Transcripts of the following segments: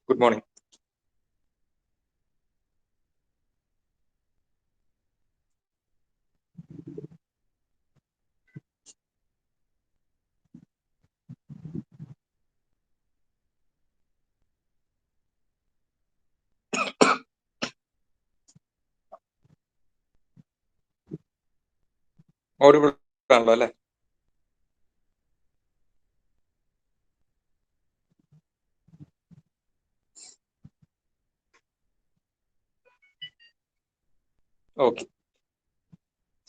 Good morning. Audible ആണല്ലോ അല്ലേ? Okay.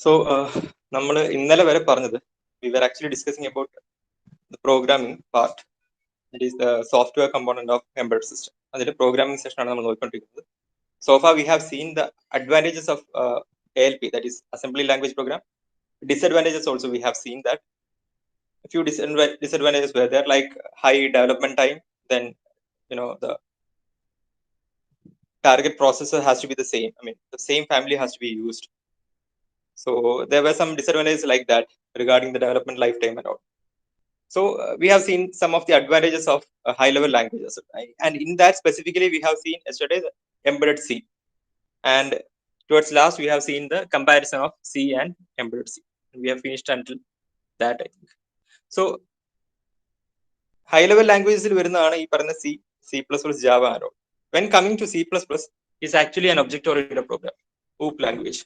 So നമ്മൾ ഇന്നലെ വരെ പറഞ്ഞത് we were actually discussing about the programming part. That is the software component of embedded system. അതിന്റെ പ്രോഗ്രാമിംഗ് സെഷൻ ആണ് നമ്മൾ നോക്കിക്കൊണ്ടിരിക്കുന്നത്. So far we have seen the advantages of ALP, that is assembly language program. Disadvantages also we have seen that. A few disadvantages were there, like high development time, then the target processor has to be the same. I mean, the same family has to be used. So there were some disadvantages like that regarding the development lifetime and all. So we have seen some of the advantages of high-level languages, right? And in that specifically, we have seen yesterday the embedded C, and towards last we have seen the comparison of C and embedded C. We have finished until that, I think. So high-level languages വരുന്നതാണ് ഈ പറയുന്ന C++, Java and all. When coming to C++, is actually an object-oriented program, OOP language.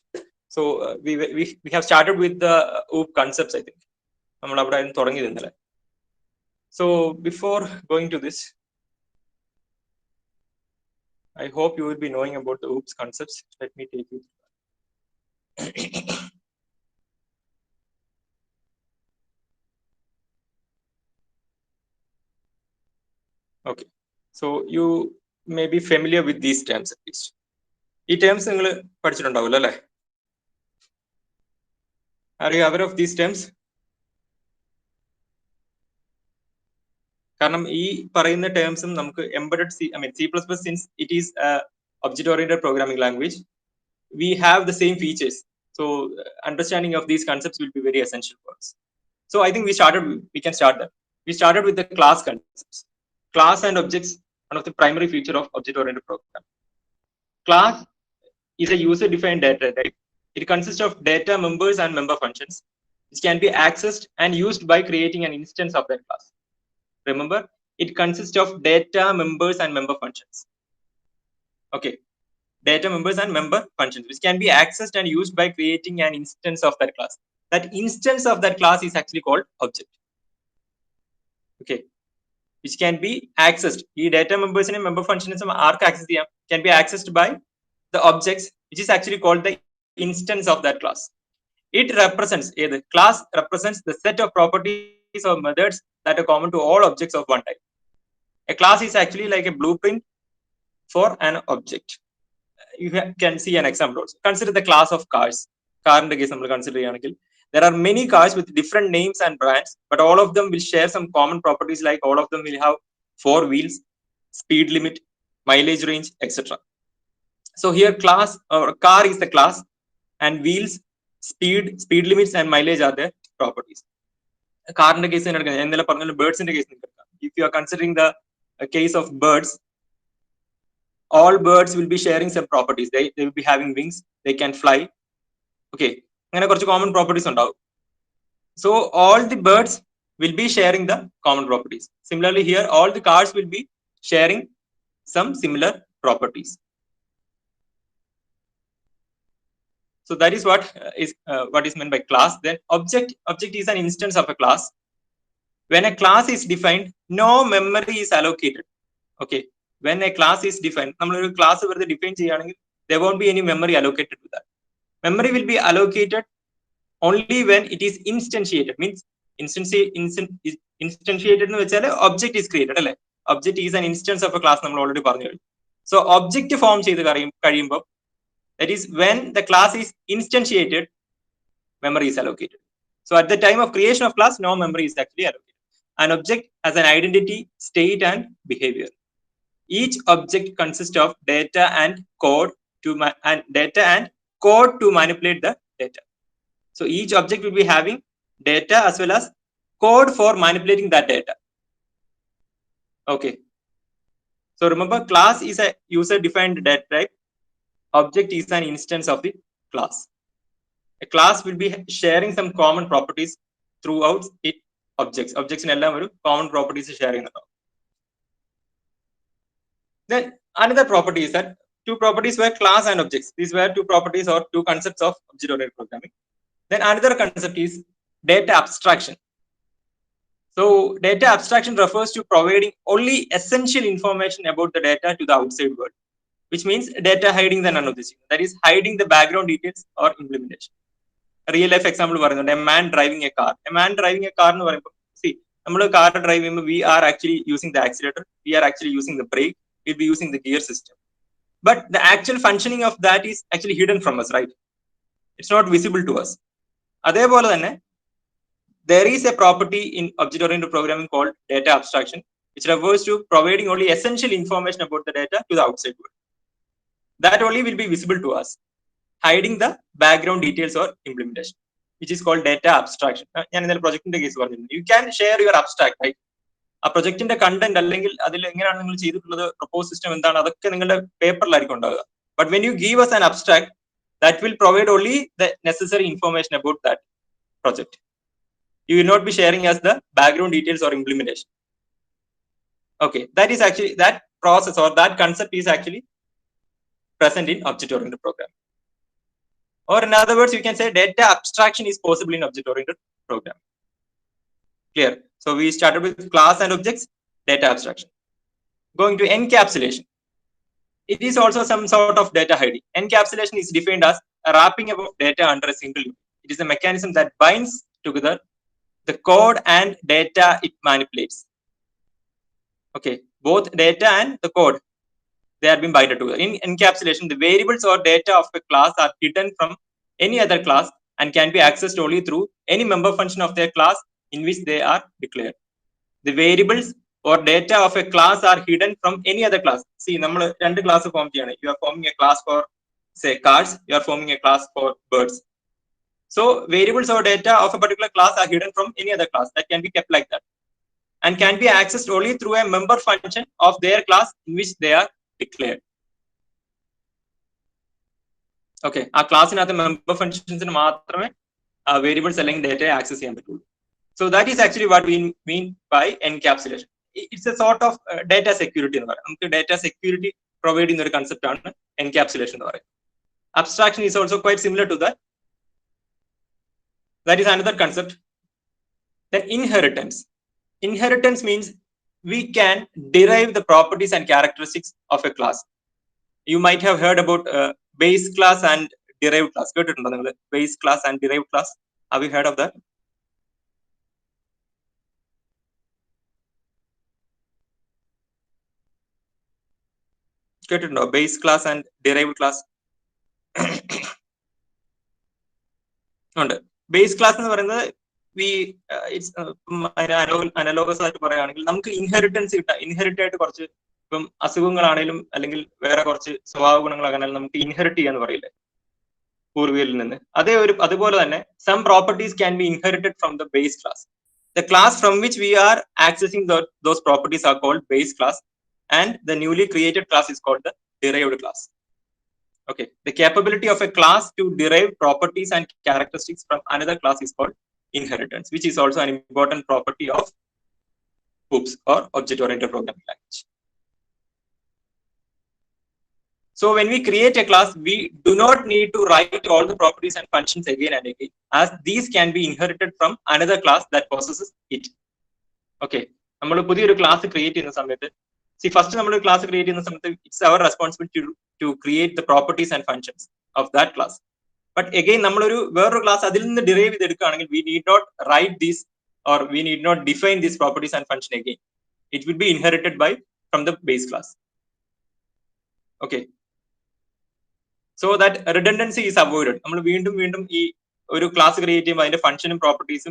So we have started with the OOP concepts, I think. നമ്മൾ അവിടെ തുടങ്ങി ഇന്നലെ. So before going to this, I hope you will be knowing about the OOPS concepts. Let me take you through. Okay, so you may be familiar with these terms at least. ഈ terms നിങ്ങൾ പഠിച്ചിട്ടുണ്ടാവുമല്ലോ അല്ലേ? Are you aware of these terms? കാരണം ഈ പറയുന്ന ടേംസും നമുക്ക് embedded C++, since it is a object oriented programming language, we have the same features. So understanding of these concepts will be very essential for us. So I think we can start that. We started with the class concepts. Class and objects, one of the primary feature of object oriented program. Class is a user defined data type. It consists of data members and member functions, which can be accessed and used by creating an instance of that class. Remember, it consists of data members and member functions. Okay, data members and member functions, which can be accessed and used by creating an instance of that class. That instance of that class is actually called object. Okay, which can be accessed. The data members and member functions can be accessed by the objects, which is actually called the instance of that class. It represents, the class represents the set of properties or methods that are common to all objects of one type. A class is actually like a blueprint for an object. You can see an example also. Consider the class of cars. Car in the case, there are many cars with different names and brands, but all of them will share some common properties, like all of them will have 4 wheels, speed limit, mileage range, etc. So here class or car is the class, and wheels, speed limits and mileage are the properties. Car in the case, birds in the case, if you are considering the case of birds, all birds will be sharing some properties. They will be having wings, they can fly. Okay, common properties undavu. So all the birds will be sharing the common properties. Similarly here, all the cars will be sharing some similar properties. So that is what is meant by class. Then object is an instance of a class. When a class is defined, no memory is allocated. Okay, when a class is defined, class define there won't be any memory allocated to that. Memory will be allocated only when it is instantiated. Means instantiated object is created. Object is an instance of a class. Already so object form that is when the class is instantiated, memory is allocated. So at the time of creation of class, no memory is actually allocated. An object has an identity, state, and behavior. Each object consists of data and code to manipulate the data. So each object will be having data as well as code for manipulating that data. Okay. So remember, class is a user-defined data type. Object is an instance of the class. A class will be sharing some common properties throughout its objects. Objects in all common properties sharing. Then another property is that two properties were class and objects. These were two properties or two concepts of object-oriented programming. Then another concept is data abstraction. So data abstraction refers to providing only essential information about the data to the outside world, which means data hiding the none of this. That is hiding the background details or implementation. A real life example, a man driving a car. A man driving a car, see, a car driving, we are actually using the accelerator, we are actually using the brake, we'll be using the gear system. But the actual functioning of that is actually hidden from us, right? It's not visible to us. There is a property in object-oriented programming called data abstraction, which refers to providing only essential information about the data to the outside world. That only will be visible to us, hiding the background details or implementation, which is called data abstraction. You can share your abstract, right? A project in the content, proposed system, paper. But when you give us an abstract, that will provide only the necessary information about that project. You will not be sharing us the background details or implementation. Okay, that is actually, that process or that concept is actually present in object-oriented programming. Or in other words, you can say data abstraction is possible in object-oriented programming. Clear? So we started with class and objects, data abstraction. Going to encapsulation. It is also some sort of data hiding. Encapsulation is defined as a wrapping up of data under a single unit. It is a mechanism that binds together the code and data it manipulates. Okay, both data and the code, they are being binded together. In encapsulation, the variables or data of a class are hidden from any other class and can be accessed only through any member function of their class in which they are declared. The variables or data of a class are hidden from any other class. See, you are forming a class for, say, cars, you are forming a class for birds. So variables or data of a particular class are hidden from any other class. That can be kept like that and can be accessed only through a member function of their class in which they are declared. Okay, our class in other member functions in variables selling data access. So that is actually what we mean by encapsulation. It's a sort of data security. Data security providing the concept on encapsulation. Abstraction is also quite similar to that. That is another concept. Then inheritance. Inheritance means we can derive the properties and characteristics of a class. You might have heard about base class and derived class. Base class and derived class. Have you heard of that? Base class and derived class. Base class we it's analogous inheritance inherited അസുഖങ്ങളാണെങ്കിലും അല്ലെങ്കിൽ വേറെ കുറച്ച് സ്വഭാവ ഗുണങ്ങളാണെങ്കിലും നമുക്ക് inherit ചെയ്യാന്ന് പറയില്ലേ പൂർവികരിൽ നിന്ന് അതുപോലെ തന്നെ some properties can be inherited from the base class. The class from which we are accessing those properties are called base class, and the newly created class is called the derived class. Okay, the capability of a class to derive properties and characteristics from another class is called inheritance, which is also an important property of OOPS or object-oriented programming language. So when we create a class, we do not need to write all the properties and functions again and again, as these can be inherited from another class that possesses it. Okay, we create a class See, first class create it's our responsibility to create the properties and functions of that class. But again, class derive we need not write this, or we need not define these properties and function again. It will be inherited from the base class. Okay. So that redundancy is avoided. Class create function and properties.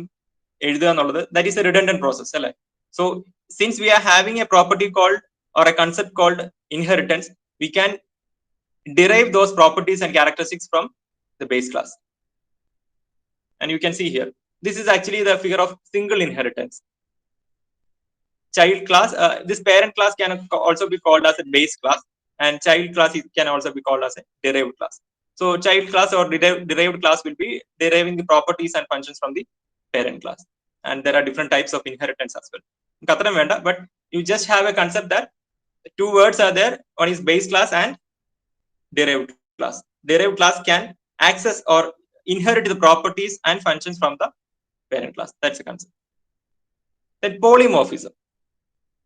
That is a redundant process. So since we are having a property called, or a concept called inheritance, we can derive those properties and characteristics from the base class. And you can see here, this is actually the figure of single inheritance. child class, this parent class can also be called as a base class, and child class can also be called as a derived class. So child class or derived class will be deriving the properties and functions from the parent class, and there are different types of inheritance as well. But you just have a concept that two words are there. One is base class and derived class. Derived class can access or inherit the properties and functions from the parent class. That's the concept. Then polymorphism.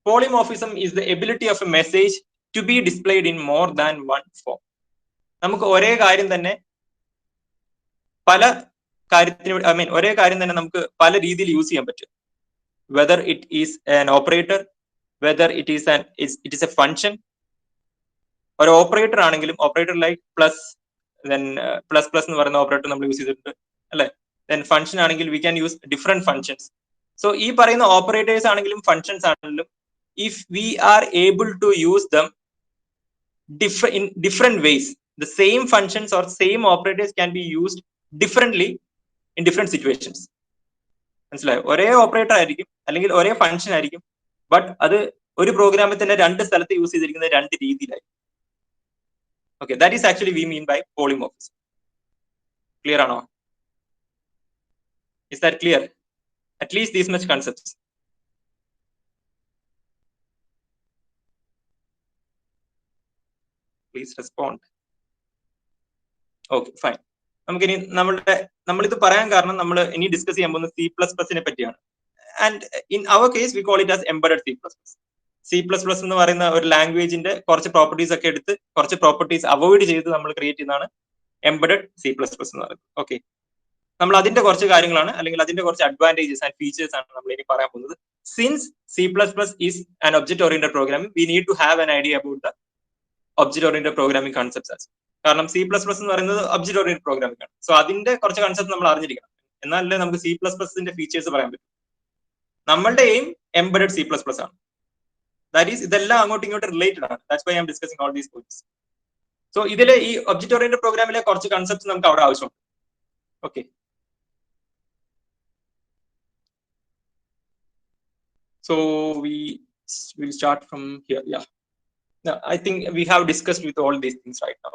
Polymorphism is the ability of a message to be displayed in more than one form. നമുക്ക് ഒരേ കാര്യം തന്നെ പല കാര്യത്തിന് ഒരേ കാര്യം തന്നെ നമുക്ക് പല രീതിയിൽ യൂസ് ചെയ്യാൻ പറ്റും. Whether it is an operator, whether it is a function. ഒരു ഓപ്പറേറ്റർ ആണെങ്കിലും operator like plus, then plus plus എന്ന് പറയുന്ന ഓപ്പറേറ്റർ നമ്മൾ യൂസ് ചെയ്തിട്ടുണ്ട് അല്ലെ. then ഫംഗ്ഷൻ ആണെങ്കിൽ we can use different functions. So ഈ പറയുന്ന ഓപ്പറേറ്റേഴ്സ് ആണെങ്കിലും ഫംഗ്ഷൻസ് ആണെങ്കിലും if we are able to use them in different ways, the same functions or same operators can be used differently in different situations. മനസ്സിലായോ? ഒരേ operator ആയിരിക്കും അല്ലെങ്കിൽ ഒരേ function ആയിരിക്കും, ബട്ട് അത് ഒരു പ്രോഗ്രാമിൽ തന്നെ രണ്ട് സ്ഥലത്ത് യൂസ് ചെയ്തിരിക്കുന്നത് രണ്ട് രീതിയിലായിരിക്കും. Okay, that is actually we mean by polymorphism. Clear or not? Is that clear? At least these much concepts. Please respond. Okay, fine. നമുക്കിനി നമ്മളിത് പറയാൻ കാരണം നമ്മൾ ഇനി ഡിസ്കസ് ചെയ്യാൻ പോകുന്നത് C++നെ പറ്റിയാണ്. And in our case we call it as embedded C++. C++ എന്ന് പറയുന്ന ഒരു ലാംഗ്വേജിന്റെ കുറച്ച് പ്രോപ്പർട്ടീസ് ഒക്കെ എടുത്ത് കുറച്ച് പ്രോപ്പർട്ടീസ് അവോയ്ഡ് ചെയ്ത് നമ്മൾ ക്രിയേറ്റ് ചെയ്യുന്നതാണ് എംബഡഡ് C++ എന്ന് പറയുന്നത്. ഓക്കെ, നമ്മൾ അതിന്റെ കുറച്ച് കാര്യങ്ങളാണ് അല്ലെങ്കിൽ അതിന്റെ കുറച്ച് അഡ്വാൻറ്റേജസ് ആൻഡ് ഫീച്ചേഴ്സ് ആണ് നമ്മൾ ഇനി പറയാൻ പോകുന്നത്. Since C++ is an object oriented programming, we need to have an idea about the object oriented programming concepts. കാരണം C++ എന്ന് പറയുന്നത് ഒബ്ജക്ട് ഓറിയന്റഡ് പ്രോഗ്രാമിംഗ് ആണ്. സോ അതിന്റെ കുറച്ച് കൺസെപ്റ്റ് നമ്മൾ അറിഞ്ഞിരിക്കണം, എന്നാലേ നമുക്ക് C++ന്റെ ഫീച്ചേഴ്സ് പറയാൻ പറ്റും. നമ്മളുടെ എയിം എംബഡഡ് C++ ആണ്. That is, ഇതെല്ലാം അങ്ങോട്ടും ഇങ്ങോട്ടും റിലേറ്റഡ് ആണ്. That's why I am discussing all these points. So ഇതിലെ ഈ ഒബ്ജക്ട് ഓറിയന്റഡ് പ്രോഗ്രാമിലെ കുറച്ച് കൺസെപ്റ്റ്സ് നമുക്ക് അവിടെ ആവശ്യമുണ്ട്. Okay, so we will start from here. Yeah, now, I think we have discussed with all these things right now.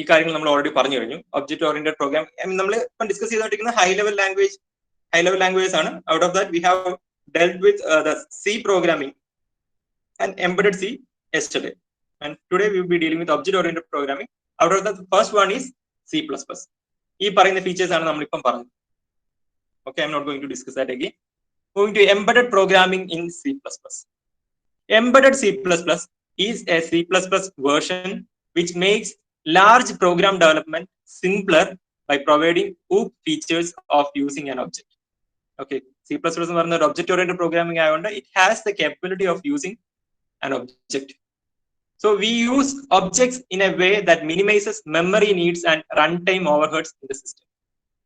ഈ കാര്യങ്ങൾ നമ്മൾ ഓൾറെഡി പറഞ്ഞു കഴിഞ്ഞു. ഒബ്ജക്ട് ഓറിയന്റഡ് പ്രോഗ്രാം നമ്മൾ ഇപ്പം ഡിസ്കസ് ചെയ്തുകൊണ്ടിരിക്കുന്ന ഹൈ ലെവൽ ലാംഗ്വേജ് ആണ്. Out of that we have dealt with the C programming and embedded C yesterday, and today we will be dealing with object oriented programming. Out of that, the first one is C++. ഈ പറയുന്ന features ആണ് നമ്മൾ ഇപ്പം പറഞ്ഞത്. Okay, I'm not going to discuss that again. Moving to embedded programming in C++. Embedded C++ is a C++ version which makes large program development simpler by providing OOP features of using an object. Okay, C++ എന്ന് പറയുന്ന ഒരു object oriented programming ആയതുകൊണ്ട് it has the capability of using an object. So we use objects in a way that minimizes memory needs and runtime overheads in the system.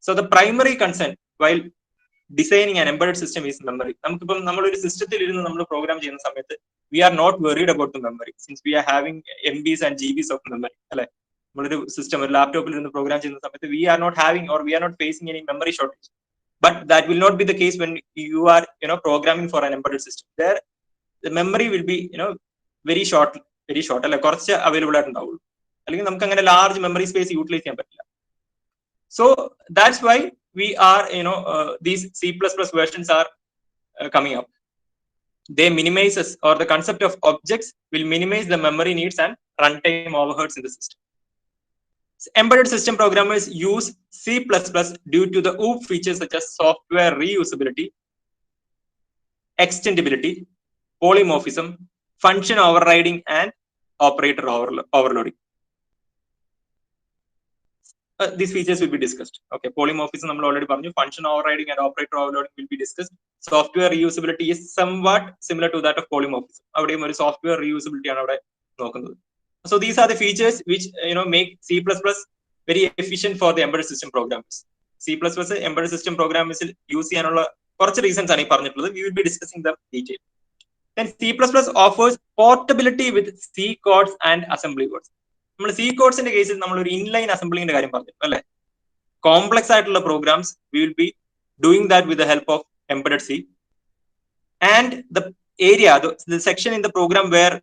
So the primary concern while designing an embedded system is memory. നമുക്കിപ്പം നമ്മളൊരു സിസ്റ്റത്തിൽ ഇരുന്ന് നമ്മൾ programme ചെയ്യുന്ന സമയത്ത് we are not worried about the memory since we are having MBs and GBs of memory. അല്ലെ, നമ്മളൊരു system ഒരു ലാപ്ടോപ്പിൽ ഇരുന്ന് പ്രോഗ്രാം ചെയ്യുന്ന സമയത്ത് we are not having or we are not facing any memory shortage. But that will not be the case when you are programming for an embedded system. There the memory will be very short അല്ലെ, കുറച്ച് available ആയിട്ടുണ്ടാവുള്ളൂ. അല്ലെങ്കിൽ നമുക്ക് അങ്ങനെ large memory space utilise ചെയ്യാൻ പറ്റില്ല. So that's why we are these C++ versions are coming up. They minimizes, or the concept of objects will minimize the memory needs and runtime overheads in the system. Embedded system programmers use C++ due to the OOP features such as software reusability, extendability, polymorphism, function overriding, and operator overloading. These features will be discussed. Okay, polymorphism നമ്മൾ already പറഞ്ഞു. Function overriding and operator overloading will be discussed. Software reusability is somewhat similar to that of polymorphism. അവിടെയും ഒരു software reusability ആണ് അവിടെ നോക്കുന്നത്. So these are the features which make C++ very efficient for the embedded system programmers. C++ embedded system programmers use ചെയ്യാനുള്ള കുറച്ച് reasons ആണ് ഈ പറഞ്ഞിട്ടുള്ളത്. We will be discussing them in detail. Then C++ offers portability with C codes and assembly codes. നമ്മൾ C കോഡ്സിന്റെ കേസിൽ നമ്മൾ ഒരു inline അസംബ്ലിങ്ങിന്റെ കാര്യം പറഞ്ഞു അല്ലെ. കോംപ്ലക്സ് ആയിട്ടുള്ള programmes we will be doing that with the help of embedded C. and the area, the section in the program where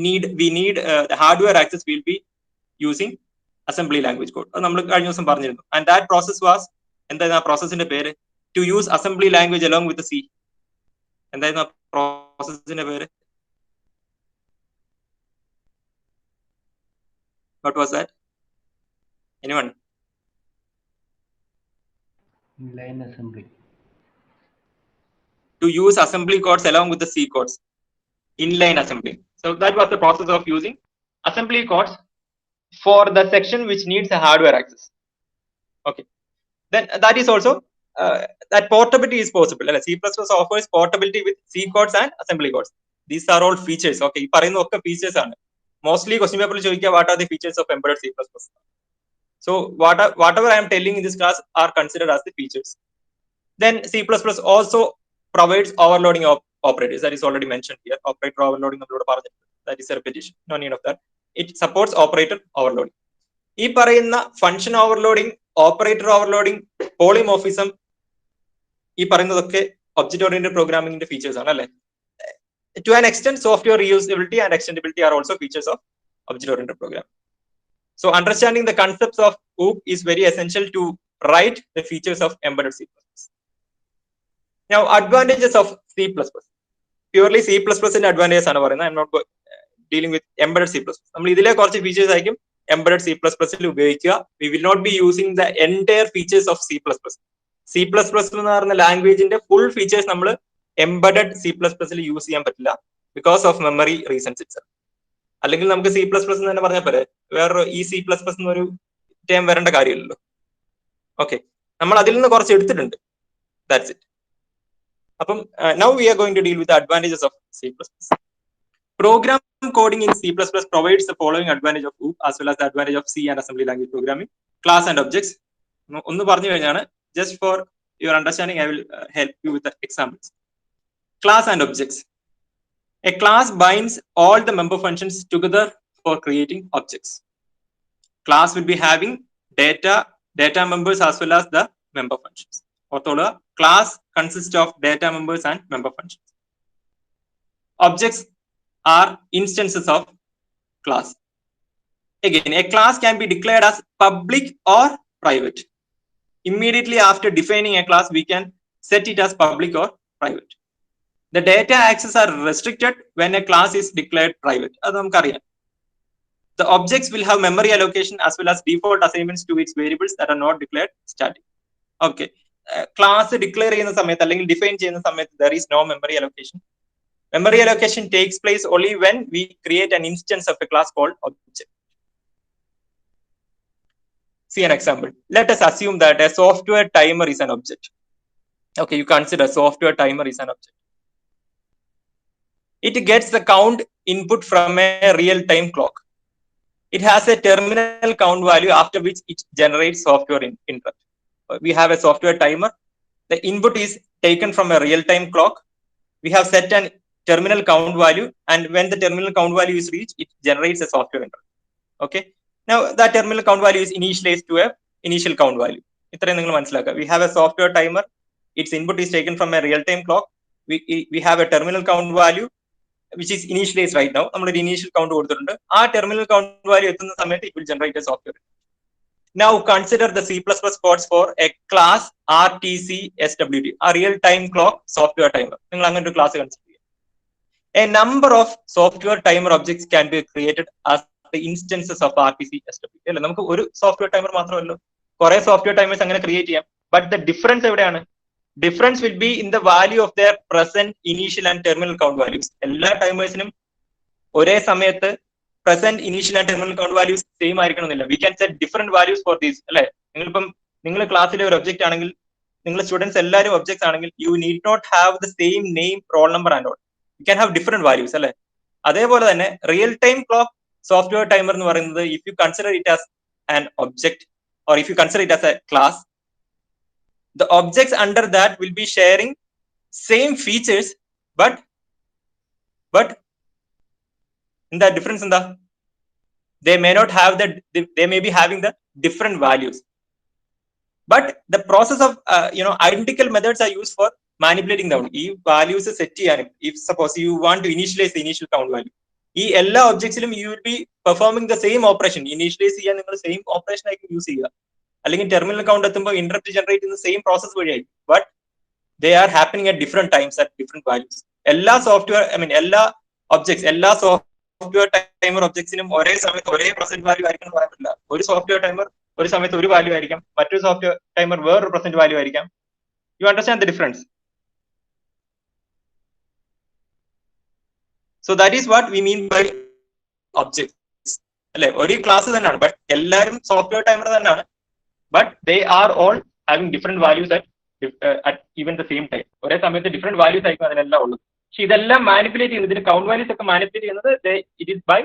we need the hardware access, will be using assembly language code. And that process was, എന്തായിരുന്നു ആ പ്രോസസ്സിന്റെ പേര്? To use assembly language along with the C. എന്തായിരുന്നു ആ പ്രോസസ്സിന്റെ പേര്? What was that? Anyone? Inline assembly. To use assembly codes along with the C codes. Inline assembly. So that was the process of using assembly codes for the section which needs a hardware access. Okay. Then that is also that portability is possible. C++ offers portability with C codes and assembly codes. These are all features. Okay. ഈ പറയുന്ന ഒക്കെ features ആണ്. Mostly question paper ചോദിക്കുക what are the features of embedded C++. So whatever I am telling in this class are considered as the features. Then C++ also provides overloading operators. That is already mentioned here. Operator overloading, that is a repetition. No need of that. It supports operator overloading. ഈ പറയുന്ന function overloading, operator overloading, polymorphism, ഈ പറയുന്നതൊക്കെ object oriented പ്രോഗ്രാമിംഗിന്റെ features ആണ് അല്ലേ? To an extent, software reusability and extendability are also features of object oriented programming. So understanding the concepts of OOP is very essential to write the features of embedded C++. Now, advantages of C++. Purely C++ ന്റെ advantages ആണ് പറയുന്നത്. I'm not dealing with embedded C++. നമ്മൾ ഇതിലെ കുറച്ച് features ആയിരിക്കും embedded C++ ൽ ഉപയോഗിക്കുക. We will not be using the entire features of C++. C++ എന്ന് പറയുന്ന ലാംഗ്വേജിന്റെ ഫുൾ ഫീച്ചേഴ്സ് നമ്മൾ embedded C++ ൽ യൂസ് ചെയ്യാൻ പറ്റില്ല, because of memory reasons itself. അല്ലെങ്കിൽ നമുക്ക് C++ എന്ന് തന്നെ പറഞ്ഞാൽ പോലെ വേറൊരു ഈ C++ എന്നൊരു ടേം വരേണ്ട കാര്യമില്ലല്ലോ. ഓക്കെ, നമ്മൾ അതിൽ നിന്ന് കുറച്ച് എടുത്തിട്ടുണ്ട്. That's it. അപ്പം now we are going to deal with the advantages of C++. Program coding in C++ provides the following advantage of OOP as well as the advantage of C and assembly language programming. Class and objects. ഒന്ന് പറഞ്ഞു കഴിഞ്ഞാണ്, just for your understanding I will help you with the examples. Class and objects. A class binds all the member functions together for creating objects. Class will be having data members as well as the member functions. Orthola, class consists of data members and member functions. Objects are instances of class. Again, a class can be declared as public or private. Immediately after defining a class, we can set it as public or private. The data access are restricted when a class is declared private. അത് നമുക്കറിയാം. The objects will have memory allocation as well as default assignments to its variables that are not declared static. Okay. Class declare ചെയ്യുന്ന സമയത്ത് അല്ലെങ്കിൽ define ചെയ്യുന്ന സമയത്ത് there is no memory allocation. Memory allocation takes place only when we create an instance of a class called object. See an example. Let us assume that a software timer is an object. Okay, you consider software timer is an object. It gets the count input from a real-time clock. It has a terminal count value after which it generates software interrupt. We have a software timer. The input is taken from a real-time clock. We have set an terminal count value, and when the terminal count value is reached, it generates a software interrupt. Okay. Now that terminal count value is initialized to a initial count value. We have a software timer. Its input is taken from a real-time clock. We have a terminal count value which is initialized right now. We have initial count. Our terminal count value it will generate a software. Now consider the C++ codes for a class RTC-SWT, a real-time clock software timer. A number of software timer objects can be created as the instances of RTC-SWT. നമുക്ക് ഒരു software timer മാത്രമല്ലോ, കുറേ software timers അങ്ങനെ create ചെയ്യാം. But the difference എവിടെയാണ്? Difference will be in the value of their present, initial and terminal count values. എല്ലാ ടൈമേഴ്സിനും ഒരേ സമയത്ത് present, initial and terminal count values same ആയിരിക്കണമെന്നില്ല. We can set different values for these. അല്ലേ? നിങ്ങൾ ക്ലാസ്സിലെ ഒരു object ആണെങ്കിൽ, നിങ്ങൾ സ്റ്റുഡൻസ് എല്ലാവരും ഒബ്ജക്ട്സ് ആണെങ്കിൽ, you need not have the same name, roll number and all. You can have different values. അല്ലേ? അതേപോലെ തന്നെ real time clock software timer എന്ന് പറയുന്നത്, if you consider it as an object or if you consider it as a class, the objects under that will be sharing same features, but in the difference in the, they may not have that, they may be having the different values. But the process of identical methods are used for manipulating the ഈ values set ചെയ്യാനും if suppose you want to initialise the initial count value, ഈ എല്ലാ ഒബ്ജക്ട്സിലും you will be performing the same operation. Initialise ചെയ്യാൻ നിങ്ങൾ same operation ആയിരിക്കും use ചെയ്യുക. അല്ലെങ്കിൽ ടെർമിനൽ കൗണ്ട് എത്തുമ്പോൾ ഇന്ററപ്റ്റ് ജനറേറ്റ് ചെയ്യുന്ന സെയിം പ്രോസസ് വഴിയായിരിക്കും. But they are happening at different times at different values. എല്ലാ സോഫ്റ്റ്വെയർ എല്ലാ ഒബ്ജക്ട്സ്, എല്ലാ സോഫ്റ്റ്വെയർ ടൈമർ ഒബ്ജക്ട്സിനും ഒരേ സമയത്ത് ഒരേ പ്രസന്റ് വാല്യൂ ആയിരിക്കും എന്ന് പറയാൻ പറ്റില്ല. ഒരു സോഫ്റ്റ്വെയർ ടൈമർ ഒരു സമയത്ത് ഒരു വാല്യൂ ആയിരിക്കാം, മറ്റൊരു സോഫ്റ്റ്വെയർ ടൈമർ വേറൊരു പ്രസന്റ് വാല്യൂ ആയിരിക്കാം. You understand the difference? So that is what we mean by objects അല്ലെ. ഒരു ക്ലാസ് തന്നെയാണ്, ബട്ട് എല്ലാവരും സോഫ്റ്റ്വെയർ ടൈമർ തന്നെയാണ്, but they are all having different values at even the same time. ഒരേ സമയത്ത് different values ആയിരിക്കും അതിനെല്ലാം ഉള്ളത്. പക്ഷെ ഇതെല്ലാം മാനിപ്പുലേറ്റ് ചെയ്യുന്നത്, ഇതിന് കൗണ്ട് വാല്യൂസ് ഒക്കെ മാനിപ്പുലേറ്റ് ചെയ്യുന്നത് it is by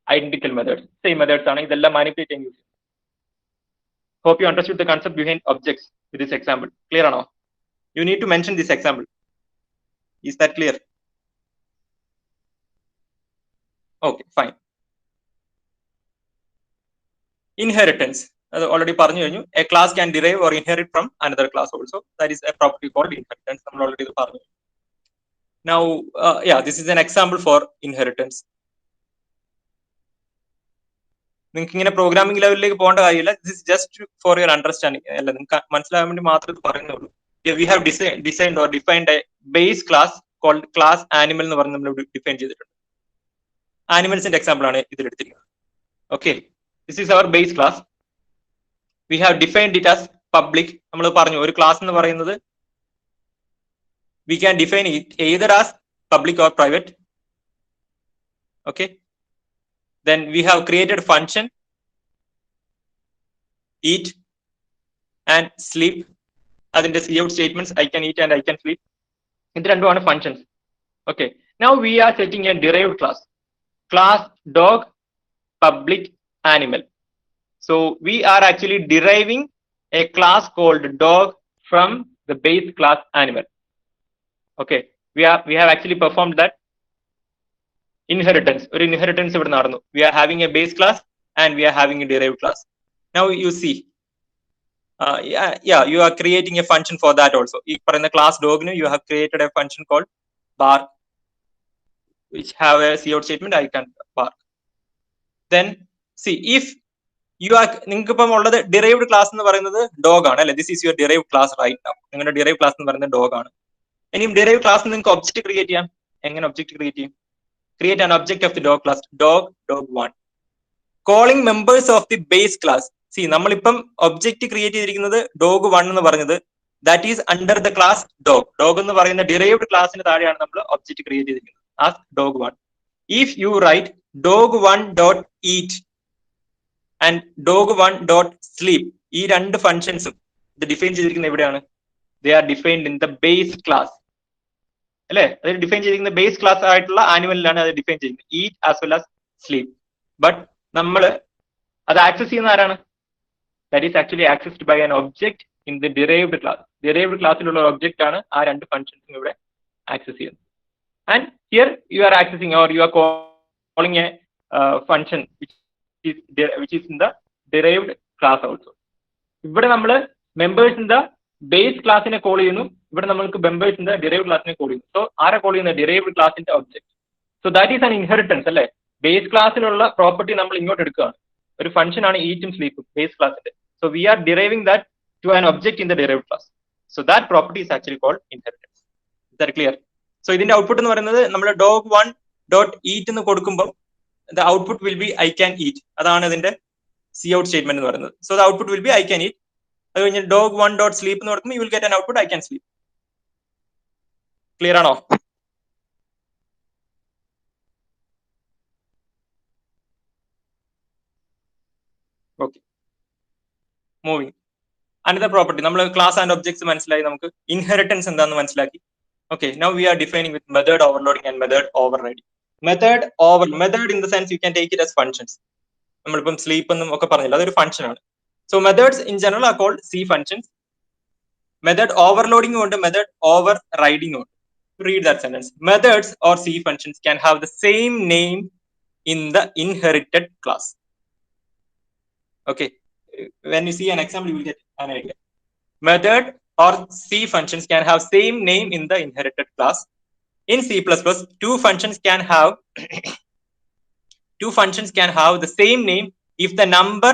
identical methods, same methods ആണ് ഇതെല്ലാം മാനിപ്പുലേറ്റ് ചെയ്യാൻ യൂസ് ചെയ്യുന്നത്. Hope you understood the concept behind objects with this example. Clear ആണോ? You need to mention this example. Is that clear? Okay, fine. Inheritance അത് already പറഞ്ഞു കഴിഞ്ഞു. A class can derive or inherit from another class also. That is a property called inheritance. നമ്മൾ already ഇത് പറഞ്ഞു. Now this is an example for inheritance. നിങ്ങൾക്ക് ഇങ്ങനെ programming ലെവലിലേക്ക് പോകേണ്ട കാര്യമില്ല. This is just for your understanding. അല്ല, നിങ്ങൾക്ക് മനസ്സിലാകാൻ വേണ്ടി മാത്രമേ ഇത് പറയുന്നുള്ളൂ. We have designed or defined a base class called class animal എന്ന് പറഞ്ഞ് നമ്മൾ ഡിഫൈൻ ചെയ്തിട്ടുണ്ട്. ആനിമൽസിന്റെ എക്സാമ്പിൾ ആണ് ഇതിലെടുത്തിരിക്കുന്നത്. Okay, this is our base class. We have defined it as public. നമ്മൾ പറഞ്ഞു ഒരു ക്ലാസ് എന്ന് പറയുന്നത് we can define it either as public or private. Okay, then we have created function eat and sleep. അതിന്റെ cout statements I can eat and I can sleep. ഇത് രണ്ടുമാണ് functions. Okay, now we are setting a derived class dog public animal. So we are actually deriving a class called dog from the base class animal. Okay, we have actually performed that inheritance. Or inheritance ഇവിടെ നടന്നു. We are having a base class and we are having a derived class. Now you see, you are creating a function for that also. ഈ പറയുന്ന class dog you have created a function called bark, which have a cout statement I can bark. Then see, if നിങ്ങൾക്ക് ഇപ്പം ഉള്ളത് derived class എന്ന് പറയുന്നത് dog ആണ് അല്ലെ. This is your derived class right now. നിങ്ങളുടെ ഡിറൈവ് ക്ലാസ് എന്ന് പറയുന്നത് ഡോഗ് ആണ്. ഇനിയും ഡിറൈവ് ക്ലാസ് നിങ്ങൾക്ക് ഒബ്ജക്ട് ക്രിയേറ്റ് ചെയ്യാം. എങ്ങനെ ഒബ്ജക്ട് ക്രിയേറ്റ് ചെയ്യും? Create an object of the dog class dog 1. Calling members of the base class. See, നമ്മളിപ്പം ഒബ്ജക്ട് ക്രിയേറ്റ് ചെയ്തിരിക്കുന്നത് dog 1 എന്ന് പറഞ്ഞത് that is under the class dog എന്ന് പറയുന്ന ഡിറൈവ്ഡ് ക്ലാസിന് താഴെയാണ് നമ്മൾ ഒബ്ജക്ട് ക്രിയേറ്റ് ചെയ്തിരിക്കുന്നത് as dog 1. If you write dog 1 dot eat and dog 1 dot sleep, ഈ രണ്ട് ഫങ്ഷൻസും ഇത് ഡിഫൈൻ ചെയ്തിരിക്കുന്നത് എവിടെയാണ്? They are defined in the base class അല്ലെ. അത് ഡിഫൈൻ ചെയ്തിരിക്കുന്ന ബേസ് ക്ലാസ് ആയിട്ടുള്ള ആനിമലിലാണ് അത് ഡിഫൈൻ ചെയ്യുന്നത്, eat as well as sleep. But നമ്മൾ അത് ആക്സസ് ചെയ്യുന്ന ആരാണ്? That is actually accessed by an object in the derived class. Derived ക്ലാസ്സിലുള്ള ഒബ്ജക്റ്റ് ആണ് ആ രണ്ട് ഫങ്ഷൻസും ഇവിടെ ആക്സസ് ചെയ്യുന്നത്. And here you are accessing or you are calling a function which is in the derived class also. ഇവിടെ നമ്മൾ members in the base ക്ലാസിനെ കോൾ ചെയ്യുന്നു, ഇവിടെ നമ്മൾക്ക് members in the derived ക്ലാസിനെ call ചെയ്യുന്നു. സോ ആരെ കോൾ ചെയ്യുന്നത്? ഡിറൈവ്ഡ് ക്ലാസിന്റെ object. So that is an inheritance അല്ലെ. ബേസ് ക്ലാസ്സിലുള്ള പ്രോപ്പർട്ടി നമ്മൾ ഇങ്ങോട്ട് എടുക്കുകയാണ്. ഒരു ഫംഗ്ഷൻ ആണ് ഈറ്റും സ്ലീപ്പും ബേസ് ക്ലാസിന്റെ. So we are deriving that to an object in the derived class. So that property is actually called inheritance. Is that clear? So ഇതിന്റെ ഔട്ട്പുട്ട് എന്ന് പറയുന്നത് നമ്മൾ dog 1 dot eat എന്ന് കൊടുക്കുമ്പോൾ the output will be I can eat. അതാണ് ഇതിന്റെ cout statement എന്ന് പറയുന്നത്. So the output will be I can eat. അത് കഴിഞ്ഞ് dog 1 dot sleep എന്ന് കൊടുക്കുമ്പോൾ you will get an output I can sleep. Clear ആണോ? Okay, moving. Another property. നമ്മൾ ക്ലാസ് ആൻഡ് ഒബ്ജക്ട്സ് മനസ്സിലായി, നമുക്ക് ഇൻഹെറിറ്റൻസ് എന്താണെന്ന് മനസ്സിലാക്കി. Okay, now we are defining with method overloading and method overriding. Method in the sense you can take it as functions. നമ്മളിപ്പം sleep എന്നും ഒക്കെ പറഞ്ഞില്ല, അതൊരു ഫംഗ്ഷൻ ആണ്. So methods in general are called see functions. Method overloading ഉണ്ട്, method overriding ഉണ്ട്. Read that sentence. Methods or C functions can have the same name in the inherited class. Okay, when you see an example you will get an idea. Method or C functions can have same name in the inherited class. In C++, two functions can have the same name if the number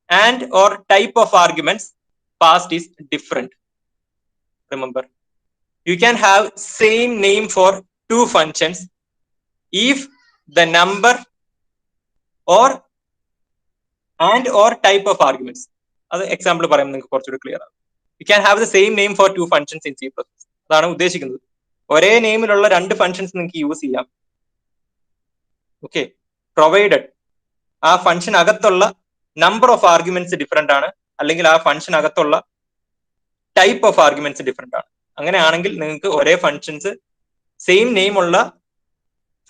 and or type of arguments passed is different. Remember, you can have same name for two functions if the number or and or type of arguments. അത് example പറയുമ്പോൾ നിങ്ങൾക്ക് കുറച്ചുകൂടി clear ആവും. You can have the same name for two functions in C++. അതാണ് ഉദ്ദേശിക്കുന്നത്. ഒരേ നെയിമിലുള്ള രണ്ട് functions നിങ്ങൾക്ക് യൂസ് ചെയ്യാം. ഓക്കെ, പ്രൊവൈഡഡ് ആ ഫംഗ്ഷൻ അകത്തുള്ള നമ്പർ ഓഫ് ആർഗ്യുമെന്റ്സ് ഡിഫറെന്റ് ആണ്, അല്ലെങ്കിൽ ആ ഫംഗ്ഷൻ അകത്തുള്ള ടൈപ്പ് ഓഫ് ആർഗ്യുമെന്റ്സ് ഡിഫറെന്റ് ആണ്. അങ്ങനെയാണെങ്കിൽ നിങ്ങൾക്ക് ഒരേ ഫംഗ്ഷൻസ് സെയിം നെയിം ഉള്ള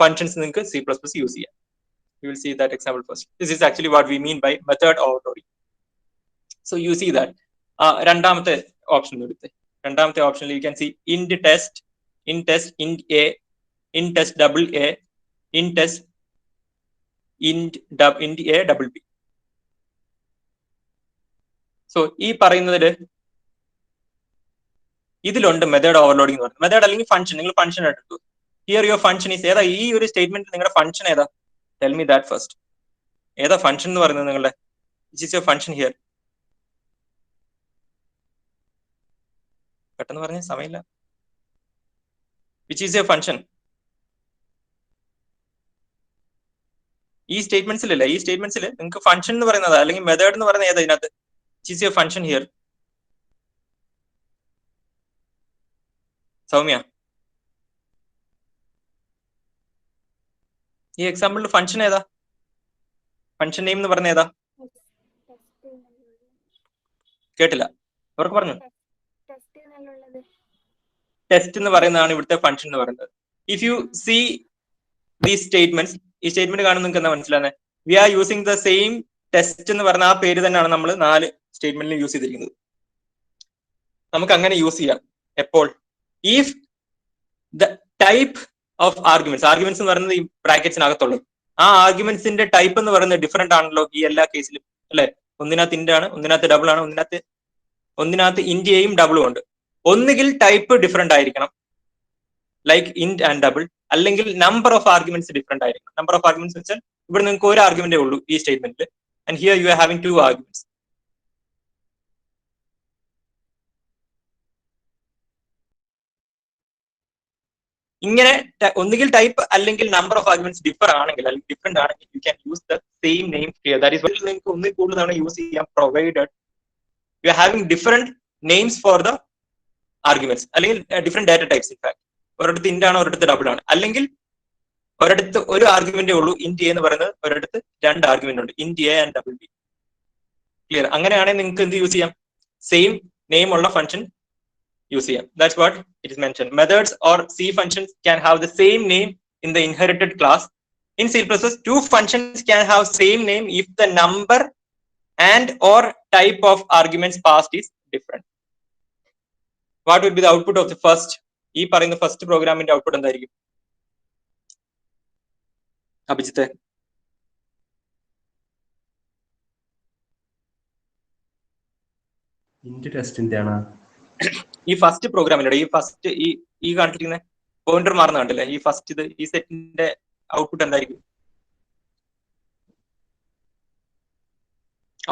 ഫംഗ്ഷൻസ് നിങ്ങൾക്ക് C++ യൂസ് ചെയ്യാം. You will see that example first. This is actually what we mean by method overloading. So you see that രണ്ടാമത്തെ ഓപ്ഷൻ എടുത്ത്, രണ്ടാമത്തെ ഓപ്ഷനിൽ you can see int test, int a, int test double a, int test int a double b. So ഈ പറയുന്നതിൽ ഇതിലുണ്ട് method overloading എന്ന് പറയുന്നത്. Method അല്ലെങ്കിൽ ഫംഗ്ഷൻ, നിങ്ങൾ ഫംഗ്ഷൻ എടുത്തു. ഹിയർ യുവർ ഫംഗ്ഷൻ ഈസ് ഏതാ? ഈ ഒരു സ്റ്റേറ്റ്മെന്റ് നിങ്ങളുടെ ഫംഗ്ഷൻ ഏതാ? Tell me that first. ഏതാ ഫംഗ്ഷൻ എന്ന് പറയുന്നത് നിങ്ങളുടെ? Which is your function here? പെട്ടെന്ന് പറഞ്ഞ സമയമില്ല. Which is your function? ഈ സ്റ്റേറ്റ്മെന്റ്സിലല്ല, ഈ സ്റ്റേറ്റ്മെന്റ്സിൽ നിങ്ങൾക്ക് ഫംഗ്ഷൻ എന്ന് പറയുന്നത് അല്ലെങ്കിൽ മെത്തേഡ് എന്ന് പറയുന്നത് ഏതാ ഇതിനകത്ത്? Which is your function here? Soumya, ഈ എക്സാമ്പിളിൽ ഫംഗ്ഷൻ ഏതാ? ഫംഗ്ഷൻ നെയിം എന്ന് പറഞ്ഞ ഏതാ? കേട്ടില്ല, അവർക്ക് പറഞ്ഞു. ടെസ്റ്റ് എന്ന് പറയുന്നതാണ് ഇവിടുത്തെ ഫംഗ്ഷൻ എന്ന് പറയുന്നത്. If you see these statements, ഈ സ്റ്റേറ്റ്മെന്റ് കാണുമ്പോൾ നിങ്ങൾക്ക് എന്താ മനസ്സിലാകുന്നത്? We are using the same test എന്ന് പറഞ്ഞ ആ പേര് തന്നെയാണ് നമ്മൾ 4 സ്റ്റേറ്റ്മെന്റിൽ യൂസ് ചെയ്തിരിക്കുന്നത്. നമുക്ക് അങ്ങനെ യൂസ് ചെയ്യാം എപ്പോൾ? If the type of arguments, arguments എന്ന് പറയുന്നത് ഈ ബ്രാക്കറ്റ്സിനകത്തുള്ളത്, ആ ആർഗ്യുമെന്റ്സിന്റെ ടൈപ്പ് എന്ന് പറയുന്നത് ഡിഫറെന്റ് ആണല്ലോ ഈ എല്ലാ കേസിലും, അല്ലെ? ഒന്നിനകത്ത് ഇന്റ് ആണ്, ഒന്നിനകത്ത് ഡബിൾ ആണ്, ഒന്നിനകത്ത് ഇന്റ് എയും ഡബിളും ഉണ്ട്. ഒന്നുകിൽ ടൈപ്പ് ഡിഫറെന്റ് ആയിരിക്കണം, ലൈക്ക് ഇന്റ് ആൻഡ് ഡബിൾ, അല്ലെങ്കിൽ നമ്പർ ഓഫ് ആർഗ്യുമെന്റ്സ് ഡിഫറെന്റ് ആയിരിക്കണം. നമ്പർ ഓഫ് ആർഗ്യുമെന്റ്സ് വെച്ചാൽ ഇവിടെ നിങ്ങൾക്ക് ഒരു ആർഗ്യുമെന്റേ ഉള്ളൂ ഈ സ്റ്റേറ്റ്മെന്റിൽ, and here you are having 2 arguments. ഇങ്ങനെ ഒന്നുകിൽ ടൈപ്പ് അല്ലെങ്കിൽ നമ്പർ ഓഫ് ആർഗ്യുമെന്റ്സ് ഡിഫർ ആണെങ്കിൽ, അല്ലെങ്കിൽ ഡിഫറെന്റ് ആണെങ്കിൽ, you can use the same name here. That is നിങ്ങൾക്ക് ഒന്നിൽ കൂടുതൽ തവണ യൂസ് ചെയ്യാം, provided U are having different names for the arguments, അല്ലെങ്കിൽ ഡിഫറെന്റ് ഡാറ്റ ടൈപ്സ്. ഇൻഫാക്ട് ഒരിടത്ത് ഇന്റ് ആണ്, ഒരിടത്ത് ഡബിൾ ആണ്, അല്ലെങ്കിൽ ഒരിടത്ത് ഒരു ആർഗ്യുമെന്റേ ഉള്ളൂ ഇന്റ് എ എന്ന് പറയുന്നത്, ഒരിടത്ത് 2 ആർഗ്യുമെന്റ് ഉണ്ട്, int A and double B. Clear? അങ്ങനെയാണെങ്കിൽ നിങ്ങൾക്ക് എന്ത് യൂസ് ചെയ്യാം? സെയിം നെയിം ഉള്ള ഫംഗ്ഷൻ use ചെയ്യാം. That's what it is mentioned. Methods or C functions can have the same name in the inherited class. In C++, 2 functions can have same name if the number and or type of arguments passed is different. What will be the output of the first? ഈ പറയുന്ന first പ്രോഗ്രാമിന്റെ output എന്തായിരിക്കും? Abhijith, int ടെസ്റ്റിന്റെ ആണ് ഈ first പ്രോഗ്രാമിലൂടെ ഈ first ഈ കാണിച്ചിരിക്കുന്ന പോയിന്റർ മാറുന്ന കണ്ടില്ലേ? ഈ ഫസ്റ്റ് ഈ സെറ്റിന്റെ ഔട്ട്പുട്ട് എന്തായിരിക്കും?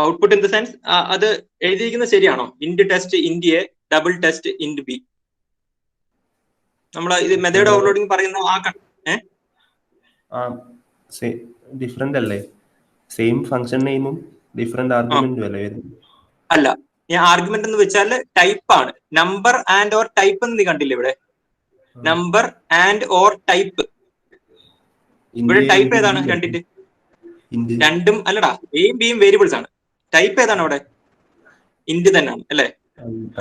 ഔട്ട്പുട്ട് ഇൻ ദ സെൻസ് അത് എഴുതിയിരിക്കുന്നത് ശരിയാണോ? Int test int A, double test int B. നമ്മള് ഇത് മെത്തേഡ് ഓവർലോഡിംഗ് പറയുന്ന ഡിഫറെന്റ് അല്ലേ? സെയിം ഫംഗ്ഷൻ നെയിമും ഡിഫറെന്റ് ആർഗ്യുമെന്റും അല്ലേ വരുന്നത്? അല്ല, ആർഗ്യുമെന്റ് എന്ന് വെച്ചാൽ ടൈപ്പ് ആണ്. നമ്പർ ആൻഡ് ഓർ ടൈപ്പ് എന്ന് നീ കണ്ടില്ലേ ഇവിടെ? Number and or type. ഇവിടെ ടൈപ്പ് ഏതാണ്? രണ്ടിന്റെ രണ്ടും അല്ലടാ, എയും ബിയും വേരിയബിൾസ് ആണ്. ടൈപ്പ് ഏതാണ് അവിടെ? ഇന്റ് തന്നെയാണ് അല്ലെ?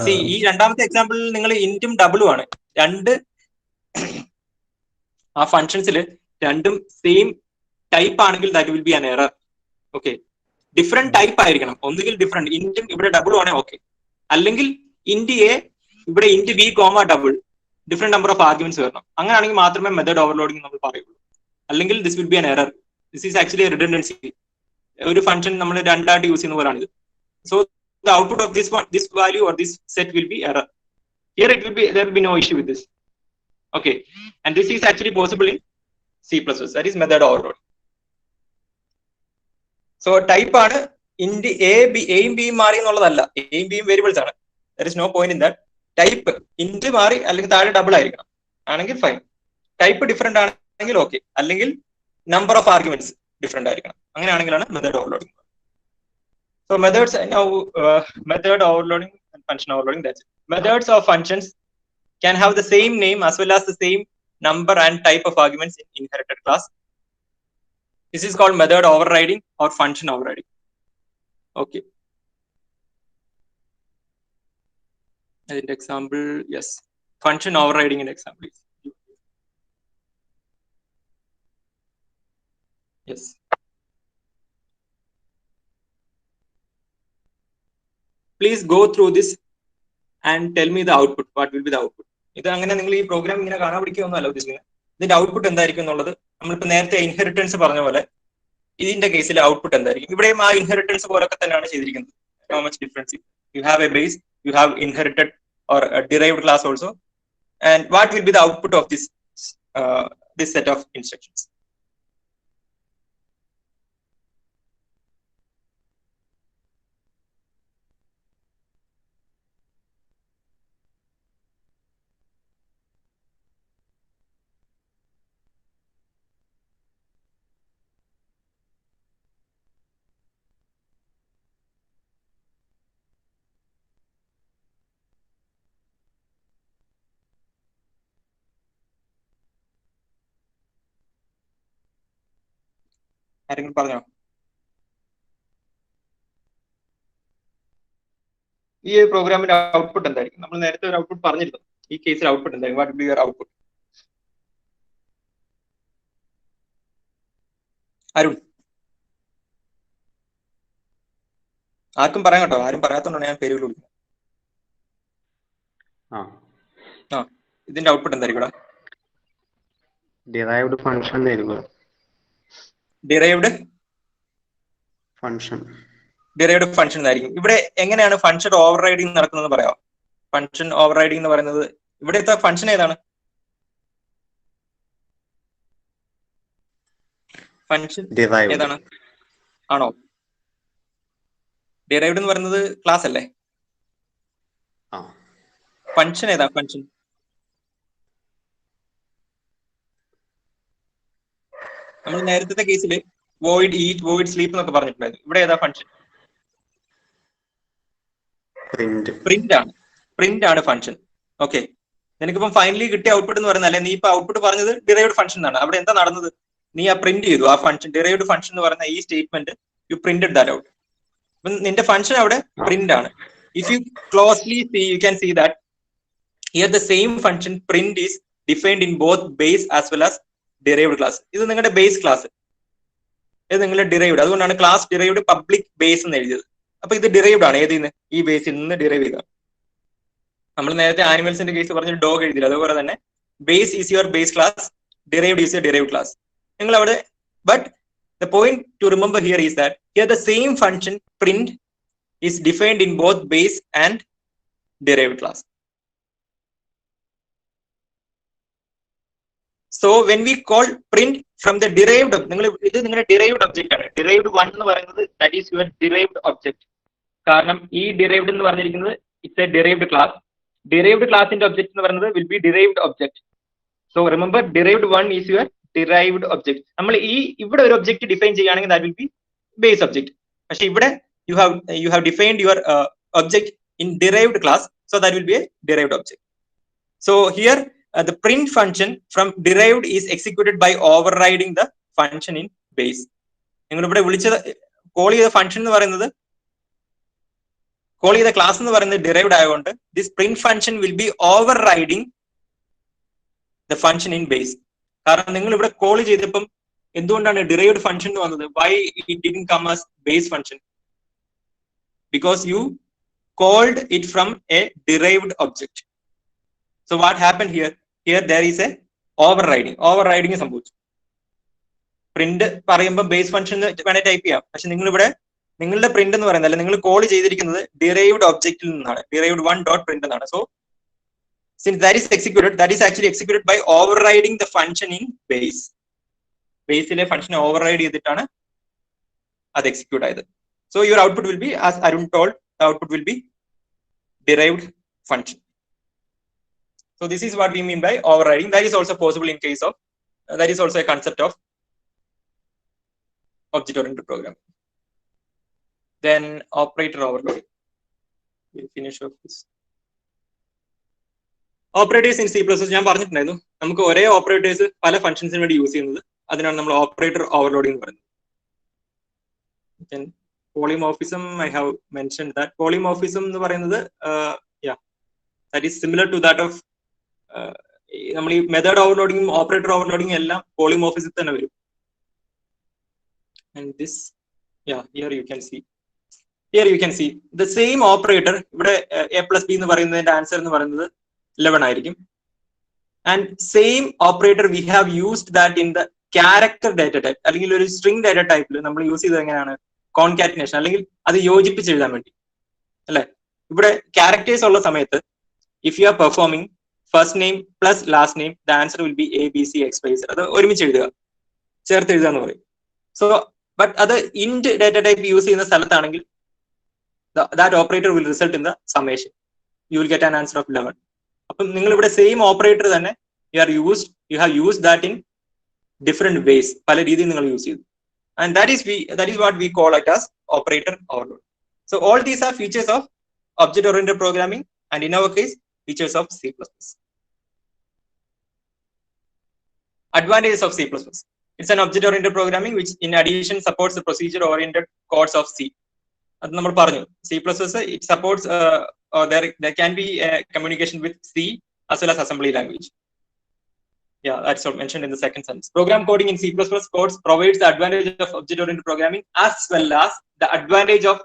സി, ഈ രണ്ടാമത്തെ എക്സാമ്പിളിൽ നിങ്ങൾ ഇന്റും ഡബിളും ആണ്. ആ ഫംഗ്ഷൻസിൽ രണ്ടും സെയിം ടൈപ്പ് ആണെങ്കിൽ that will be an error. Okay, different type ആയിരിക്കണം. ഒന്നുകിൽ ഡിഫറെന്റ് ഇന്റും ഇവിടെ ഡബിളും ആണെങ്കിൽ ഓക്കെ, അല്ലെങ്കിൽ ഇന്റ് എ ഇവിടെ int B comma double, different number of arguments വരണം. അങ്ങനെയാണെങ്കിൽ മാത്രമേ മെത്തേഡ് ഓവർലോഡിംഗ് നമ്മൾ പറയുള്ളൂ. അല്ലെങ്കിൽ this will be an error. This is actually redundancy. ഒരു ഫംഗ്ഷൻ നമ്മൾ രണ്ടായിട്ട് യൂസ് ചെയ്യുന്ന പോലാണ് ഇത്. So the output of this value or this set will be error. Here there will be no issue with this. Okay, and this is actually possible in C++. That is method overloading. So type ആണ് int a യും b യും മാറി എന്നുള്ളതല്ല. a യും b യും variables ആണ്. There is no point in that. Type int മാറി അല്ലെങ്കിൽ താഴെ ഡബിൾ ആയിരിക്കണം ആണെങ്കിൽ ഫൈൻ. ടൈപ്പ് ഡിഫറെന്റ് ആണെങ്കിൽ ഓക്കെ, അല്ലെങ്കിൽ നമ്പർ ഓഫ് ആർഗ്യുമെന്റ്സ് ഡിഫറെന്റ് ആയിരിക്കണം. അങ്ങനെയാണെങ്കിലാണ് method overloading. So methods now method overloading and function overloading. That's it. Methods of functions can have the same name as well as the same number and type of arguments in inherited class. This is called method overriding or function overriding. Okay. As an example, yes, function overriding in example. Yes. Please go through this and tell me the output. What will be the output? ഇത് അങ്ങനെ നിങ്ങൾ ഈ programme ഇങ്ങനെ കാണാൻ പഠിക്കുകയൊന്നുമല്ല ഉദ്ദേശിക്കുന്നത്. ഇതിന്റെ output എന്തായിരിക്കും എന്നുള്ളത് നമ്മളിപ്പോ നേരത്തെ ഇൻഹെറിറ്റൻസ് പറഞ്ഞ പോലെ ഇതിന്റെ കേസിൽ ഔട്ട്പുട്ട് എന്തായിരിക്കും? ഇവിടെയും ആ ഇൻഹെറിറ്റൻസ് പോലൊക്കെ തന്നെയാണ് ചെയ്തിരിക്കുന്നത്. How much difference? You have a base, you have inherited or a derived class also, and what will be the output of this set of instructions? ആരെങ്കിലും പറഞ്ഞോ? ഈ പ്രോഗ്രാമിന്റെ ഔട്ട്പുട്ട് എന്തായിരിക്കും? നമ്മൾ നേരത്തെ ഒരു ഔട്ട്പുട്ട് പറഞ്ഞിരുന്നു. ഈ കേസിൽ ഔട്ട്പുട്ട് എന്തായിരിക്കും? What will be your output? Arun, ആർക്കും പറയാം കേട്ടോ. ആരും പറയാത്തോണ്ടാണ് ഞാൻ പേര് വിളിക്കുന്നത്. ഇതിന്റെ ഔട്ട്പുട്ട് എന്തായിരിക്കും? ഡിറൈവ്ഡ് ഫംഗ്ഷൻ ഡിറൈവ്ഡ് ഫംഗ്ഷൻ ആയിരിക്കും. ഇവിടെ എങ്ങനെയാണ് ഫംഗ്ഷൻ ഓവർ റൈഡിങ് നടക്കുന്നത് പറയാം? ഫംഗ്ഷൻ ഓവർ റൈഡിങ് എന്ന് പറയുന്നത് ഇവിടുത്തെ ഫംഗ്ഷൻ ഏതാണ്? ഫംഗ്ഷൻ ഏതാണ്? ആണോ? ഡിറൈവ്ഡ് എന്ന് പറയുന്നത് ക്ലാസ് അല്ലേ? ഫംഗ്ഷൻ ഏതാ? ഫംഗ്ഷൻ നമ്മൾ നേരത്തെ കേസിൽ വോയിഡ് ഈറ്റ്, വോയിഡ് സ്ലീപ്പ് എന്നൊക്കെ പറഞ്ഞിട്ടുണ്ടായിരുന്നു. ഇവിടെ ഏതാ ഫംഗ്ഷൻ? പ്രിന്റ് ആണ് ഫംഗ്ഷൻ. ഓക്കെ, നിനക്കിപ്പം ഫൈനലി കിട്ടിയ ഔട്ട്പുട്ട് എന്ന് പറയുന്നത്, അല്ലെ നീ ഇപ്പൊ ഔട്ട്പുട്ട് പറഞ്ഞത് ഡിറൈവ്ഡ് ഫംഗ്ഷൻ എന്നാണ്. അവിടെ എന്താ നടന്നത്? നീ ആ പ്രിന്റ് ചെയ്തു. ആ ഫംഗ്ഷൻ ഡിറൈവ്ഡ് ഫംഗ്ഷൻ എന്ന് പറയുന്ന ഈ statement you printed that out. അപ്പം നിന്റെ ഫംഗ്ഷൻ അവിടെ പ്രിന്റ് ആണ്. If you closely see, you can see that here the same function print is defined in both base as well as derived class. ഇത് നിങ്ങളുടെ base class, ഇത് നിങ്ങളുടെ derived. അതുകൊണ്ടാണ് class derived public base എന്ന് എഴുതിയത്. അപ്പൊ ഇത് ഡിറൈവ്ഡ് ആണ്. ഏതിൽ നിന്ന്? ഈ ബേസിൽ നിന്ന് ഡിറൈവ് ചെയ്താണ്. നമ്മൾ നേരത്തെ ആനിമൽസിന്റെ കേസ് പറഞ്ഞ ഡോഗ് എഴുതിയില്ല. അതുപോലെ തന്നെ base is your base class, derived is your derived class. നിങ്ങൾ അവിടെ, but the point to remember here is that here the same function print is defined in both base and derived class. So when we call print from the derived, ഇത് നിങ്ങളുടെ derived object ആണ്. derived 1 എന്ന് പറയുന്നത് that is your derived object. കാരണം ഈ derived എന്ന് പറഞ്ഞിരിക്കുന്നത് it's a derived class. derived classന്റെ object എന്ന് പറയുന്നത് will be derived object. So remember derived 1 is your derived object. നമ്മൾ ഇവിടെ ഒരു ഒബ്ജക്റ്റ് ഡിഫൈൻ ചെയ്യുകയാണെങ്കിൽ that will be base object. പക്ഷെ ഇവിടെ you have defined your object in derived class, so that will be a derived object. So here the print function from derived is executed by overriding the function in base. നിങ്ങൾ ഇവിടെ വിളിച്ചത് call ചെയ്ത function എന്ന് പറയുന്നത്, call ചെയ്ത class എന്ന് പറയുന്നത് derived ആയതുകൊണ്ട് this print function will be overriding the function in base. കാരണം നിങ്ങൾ ഇവിടെ കോൾ ചെയ്തപ്പം എന്തുകൊണ്ടാണ് ഡിറൈവ്ഡ് ഫംഗ്ഷൻ എന്ന് വന്നത്? Why it didn't come as base function? Because you called it from a derived object. So what happen here? Here there is a overriding സംഭവിച്ചു. Print പറയുമ്പോൾ base function വേണേ ടൈപ്പ് ചെയ്യാം. പക്ഷെ നിങ്ങൾ ഇവിടെ നിങ്ങളുടെ പ്രിന്റ് എന്ന് പറയുന്നത്, അല്ലെ നിങ്ങൾ കോൾ ചെയ്തിരിക്കുന്നത് ഡിറൈവ്ഡ് ഒബ്ജക്റ്റിൽ നിന്നാണ്. ഡിറൈവ്ഡ് 1 ഡോട്ട് പ്രിന്റ് എന്നാണ്. So since that is executed, that is actually executed by overriding the function in base. Base-ile function override ചെയ്തിട്ടാണ് അത് execute ആയത്. So your output will be, as Arun told, the output will be derived function. So this is what we mean by overriding. That is also possible in case of, that is also a concept of object-oriented programming. Then operator overloading. We'll finish off this. Operators in C++, ഞാൻ പറഞ്ഞിട്ടുണ്ടായിരുന്നു നമുക്ക് ഒരേ operators പല ഫംഗ്ഷൻസിന് വേണ്ടി use ചെയ്യുന്നത്, അതിനാണ് നമ്മൾ operator overloading എന്ന് പറയുന്നത്. Then polymorphism, I have mentioned that. Polymorphism എന്ന് പറയുന്നത് that is similar to that of നമ്മൾ ഈ മെത്തേഡ് ഓവർലോഡിങ്ങും ഓപ്പറേറ്റർ ഓവർലോഡിങ്ങും എല്ലാം പോളിമോർഫിസത്തിൽ തന്നെ വരും. And this, here you can see the same operator. ഇവിടെ a plus b എന്ന് പറയുന്നതിന്റെ ആൻസർ എന്ന് പറയുന്നത് 11 ആയിരിക്കും. And same operator we have used that in the character data type, അല്ലെങ്കിൽ ഒരു സ്ട്രിംഗ് ഡാറ്റ ടൈപ്പിൽ നമ്മൾ യൂസ് ചെയ്തത് എങ്ങനെയാണ്? കോൺകാറ്റിനേഷൻ, അല്ലെങ്കിൽ അത് യോജിപ്പിച്ച് എഴുതാൻ വേണ്ടി അല്ലെ. ഇവിടെ ക്യാരക്ടേഴ്സ് ഉള്ള സമയത്ത് if you are performing first name plus last name, the answer will be a b c x y z. അത് ഒരുമിച്ച് എഴുതുക, ചേർത്ത് എഴുതുക എന്ന് പറയും. സോ ബട്ട് അത് ഇന്റ് ഡാറ്റ ടൈപ്പ് യൂസ് ചെയ്യുന്ന സ്ഥലത്താണെങ്കിൽ that operator will result in the summation. You will get an answer of 11. അപ്പം നിങ്ങൾ ഇവിടെ സെയിം ഓപ്പറേറ്റർ തന്നെ you have used that in different ways. പല രീതിയിൽ നിങ്ങൾ യൂസ് ചെയ്തു. And that is what we call it as operator overload. So all these are features of object-oriented programming, and in our case, features of C++. Advantages of C++. It's an object-oriented programming which in addition supports the procedure-oriented codes of C. അത് നമ്മൾ പറഞ്ഞു, C++, it supports there can be a communication with C as well as assembly language. That's all mentioned in the second sentence. Program coding in C++ codes provides the advantage of object-oriented programming as well as the advantage of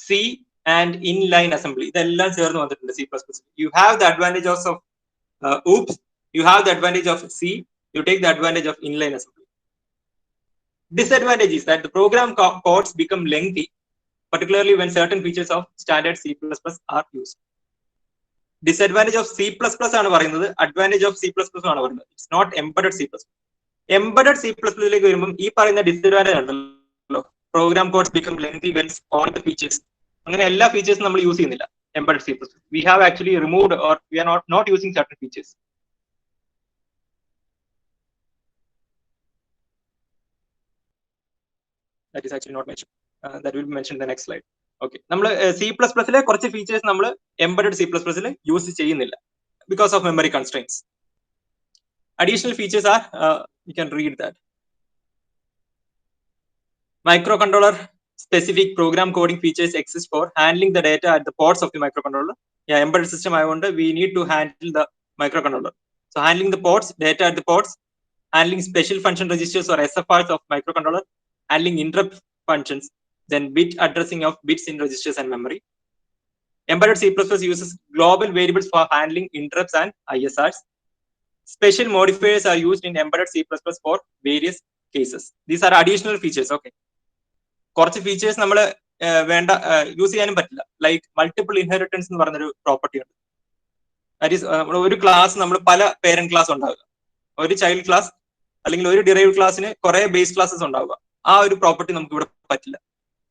C and inline assembly. ഇതെല്ലാം ചേർന്ന് വന്നിട്ടുണ്ട് C++. You have the advantages of OOPS, you have the advantage of C, you take the advantage of inline assembly. Disadvantage is that the program codes become lengthy, particularly when certain features of standard C++ are used. Disadvantage of C++ ആണ് പറയുന്നത്, advantage of C++ ആണ് പറയുന്നത്. It's not embedded C++. Embedded C++ ലേക്ക് വരുമ്പോൾ ഈ പറയുന്ന disadvantage ഉണ്ടല്ലോ, program codes become lengthy when all the features, അങ്ങനെ എല്ലാ ഫീച്ചേഴ്സും നമ്മൾ യൂസ് ചെയ്യുന്നില്ല embedded C++. We have actually removed or we are not using certain features. That is actually not mentioned. That will be mentioned in the next slide. Okay, നമ്മൾ C++ലെ കുറച്ച് features നമ്മൾ embedded C++ൽ use ചെയ്യുന്നില്ല because of memory constraints. Additional features are, you can read that. Microcontroller specific program coding features exist for handling the data at the ports of the microcontroller. Embedded system ayonde we need to handle the microcontroller. So handling the ports, data at the ports, handling special function registers or SFRs of microcontroller, handling interrupt functions, then bit addressing of bits in registers and memory. Embedded C++ uses global variables for handling interrupts and ISRs. Special modifiers are used in embedded C++ for various cases. These are additional features. Okay, കുറച്ച് features നമ്മൾ വേണ്ട use ചെയ്യാനും പറ്റില്ല. Like multiple inheritance എന്ന് പറഞ്ഞൊരു property ഉണ്ട്. That is ഒരു class നമ്മൾ പല പേരന്റ് ക്ലാസ് ഉണ്ടാവുക, ഒരു ചൈൽഡ് ക്ലാസ് അല്ലെങ്കിൽ ഒരു ഡിറൈവ് ക്ലാസ്സിന് കുറെ ബേസ് ക്ലാസ്സസ് ഉണ്ടാവുക. ആ ഒരു പ്രോപ്പർട്ടി നമുക്ക് ഇവിടെ പറ്റില്ല,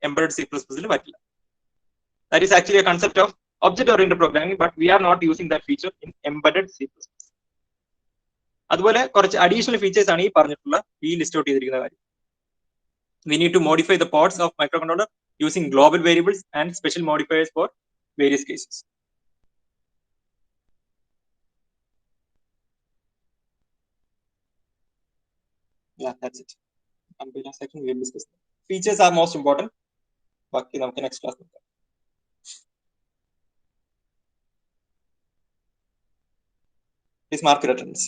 embedded C++ പറ്റില്ല. That is actually a concept of object-oriented programming, but we are not using that feature in embedded C++. അതുപോലെ കുറച്ച് അഡീഷണൽ ഫീച്ചേഴ്സ് ആണ് ഈ പറഞ്ഞിട്ടുള്ള ഈ ലിസ്റ്റ് ഔട്ട് ചെയ്തിരിക്കുന്ന കാര്യം. We need to modify the ports of microcontroller using global variables and special modifiers for various cases. That's it. Compiler section we will discuss. Features are most important. ബാക്കി നമുക്ക് next class നോക്കാം. Please mark your attendance.